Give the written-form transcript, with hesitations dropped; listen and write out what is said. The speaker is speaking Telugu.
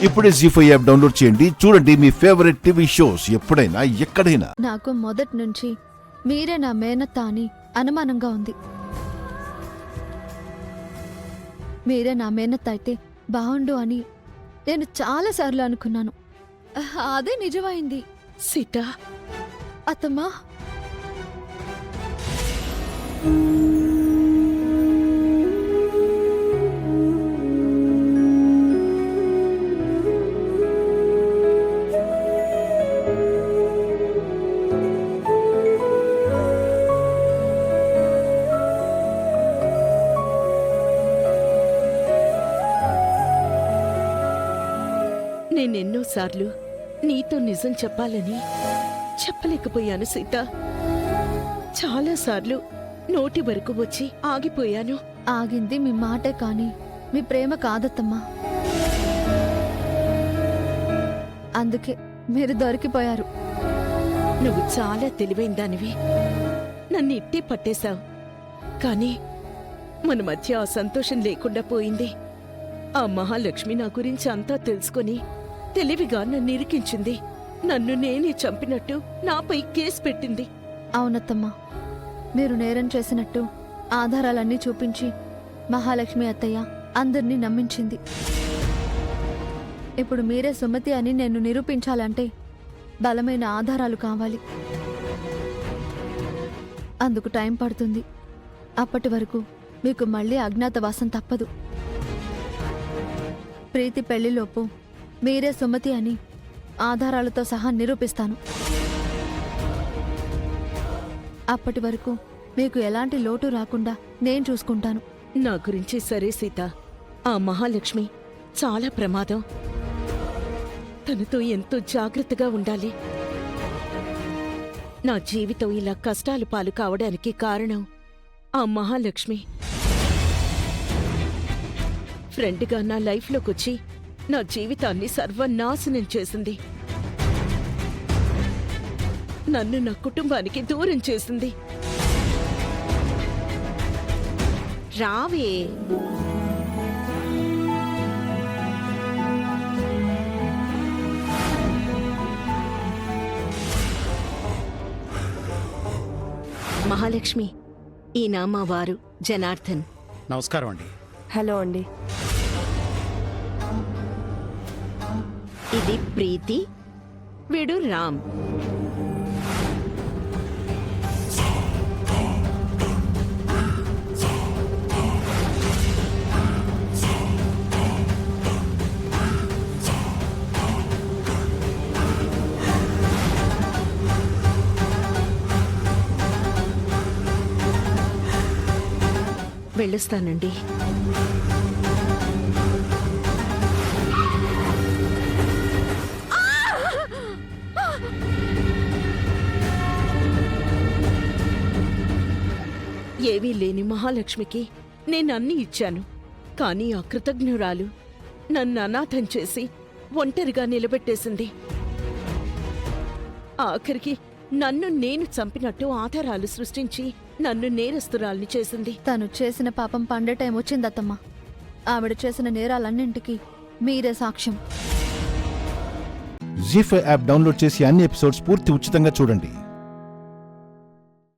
ఇప్పుడే జీ5 యాప్ డౌన్లోడ్ చేయండి. చూడండి మీ ఫేవరెట్ టీవీ షోస్ ఎప్పుడైనా ఎక్కడైనా. నాకు మొదటి నుంచి మీరే నా మేనత్త అని అనుమానంగా ఉంది. మీరే నా మేనత్త అయితే బావుండు అని నేను చాలాసార్లు అనుకున్నాను. అదే నిజమైంది. సీత, అత్తమ్మా, నేనెన్నోసార్లు నీతో నిజం చెప్పాలని చెప్పలేకపోయాను సీత. చాలాసార్లు నోటి వరకు వచ్చి ఆగిపోయాను. ఆగింది మీ మాటే కాని మీ ప్రేమ కాదత్తమ్మా. అందుకే మీరు దొరికిపోయారు. నువ్వు చాలా తెలివైన దానివి. నన్ను ఇట్టే పట్టేశావు. కానీ మన మధ్య ఆ సంతోషం లేకుండా పోయింది. ఆ మహాలక్ష్మి నా గురించి అంతా తెలుసుకొని తెలివిగా నన్ను ఇరికించింది. నన్ను నేనే చంపినట్టు నాపై కేసు పెట్టింది. అవునత్తమ్మా, మీరు నేరం చేసినట్టు ఆధారాలన్నీ చూపించి మహాలక్ష్మి అత్తయ్య అందర్నీ నమ్మించింది. ఇప్పుడు మీరే సుమతి అని నేను నిరూపించాలంటే బలమైన ఆధారాలు కావాలి. అందుకు టైం పడుతుంది. అప్పటి వరకు మీకు మళ్ళీ అజ్ఞాతవాసం తప్పదు. ప్రీతి పెళ్లిలోపు మీరే సుమతి అని ఆధారాలతో సహా నిరూపిస్తాను. అప్పటి వరకు మీకు ఎలాంటి లోటు రాకుండా నేను చూసుకుంటాను. నా గురించి సరే సీత, ఆ మహాలక్ష్మి చాలా ప్రమాదం. తనతో ఎంతో జాగ్రత్తగా ఉండాలి. నా జీవితం ఇలా కష్టాలు పాలు కావడానికి కారణం ఆ మహాలక్ష్మి. ఫ్రెండ్గా నా లైఫ్లోకొచ్చి నా జీవితాన్ని సర్వనాశనం చేసింది. నన్ను నా కుటుంబానికి దూరం చేసింది. రావే, మహాలక్ష్మి, ఈయన మా వారు జనార్దన్. నమస్కారం అండి. హలో అండి. ఇది ప్రీతి, వీడు రామ్. వెళ్ళొస్తానండి. ఏవీ లేని మహాలక్ష్మికి నేనన్నీ ఇచ్చాను. కానీ ఆ కృతజ్ఞురాలు నన్ను అనాథం చేసి ఒంటరిగా నిలబెట్టేసింది. ఆఖరికి నన్ను నేను చంపినట్టు ఆధారాలు సృష్టించి నన్ను నేరస్తురాల్ని చేసింది. తను చేసిన పాపం పండే టైం వచ్చిందత్తమ్మా. ఆవిడ చేసిన నేరాలన్నింటికీ మీరే సాక్ష్యం. జీ5 యాప్ డౌన్లోడ్ చేసి అన్ని ఎపిసోడ్స్ పూర్తి ఉచితంగా చూడండి.